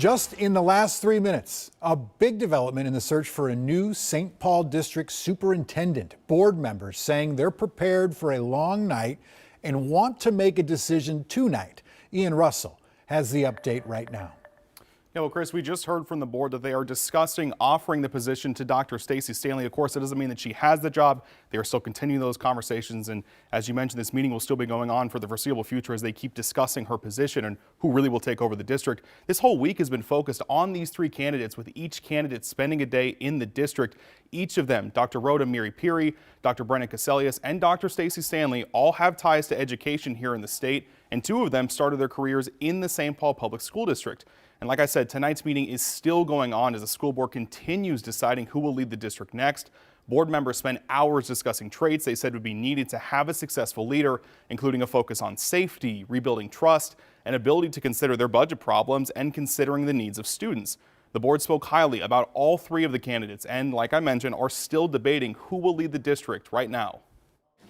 Just in the last 3 minutes, a big development in the search for a new St. Paul District superintendent. Board members saying they're prepared for a long night and want to make a decision tonight. Ian Russell has the update right now. Yeah, well, Chris, we just heard from the board that they are discussing offering the position to Dr. Stacey Stanley. Of course, it doesn't mean that she has the job. They are still continuing those conversations. And as you mentioned, this meeting will still be going on for the foreseeable future as they keep discussing her position and who really will take over the district. This whole week has been focused on these three candidates, with each candidate spending a day in the district. Each of them, Dr. Rhoda Miri Piri, Dr. Brennan Cassellius, and Dr. Stacey Stanley, all have ties to education here in the state. And two of them started their careers in the St. Paul Public School District. And like I said, tonight's meeting is still going on as the school board continues deciding who will lead the district next. Board members spent hours discussing traits they said would be needed to have a successful leader, including a focus on safety, rebuilding trust, and ability to consider their budget problems and considering the needs of students. The board spoke highly about all three of the candidates and, like I mentioned, are still debating who will lead the district right now.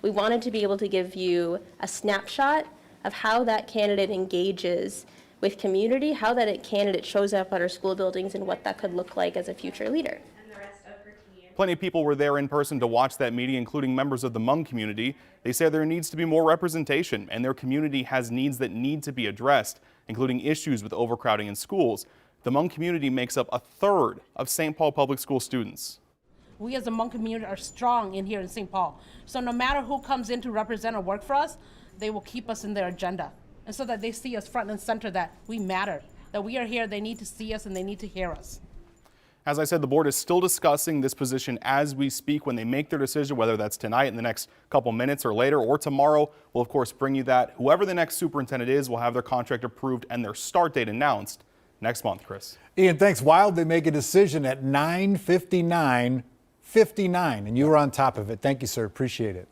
We wanted to be able to give you a snapshot of how that candidate engages with community, how that candidate shows up at our school buildings, and what that could look like as a future leader. Plenty of people were there in person to watch that meeting, including members of the Hmong community. They say there needs to be more representation, and their community has needs that need to be addressed, including issues with overcrowding in schools. The Hmong community makes up a third of St. Paul Public School students. We as a Hmong community are strong in here in St. Paul. So no matter who comes in to represent or work for us, they will keep us in their agenda. And so that they see us front and center, that we matter, that we are here, they need to see us and they need to hear us. As I said, the board is still discussing this position as we speak. When they make their decision, whether that's tonight, in the next couple minutes or later, or tomorrow, we'll of course bring you that. Whoever the next superintendent is will have their contract approved and their start date announced next month, Chris. Ian, thanks. Wild they make a decision at 9:59:59, and you were on top of it. Thank you, sir. Appreciate it.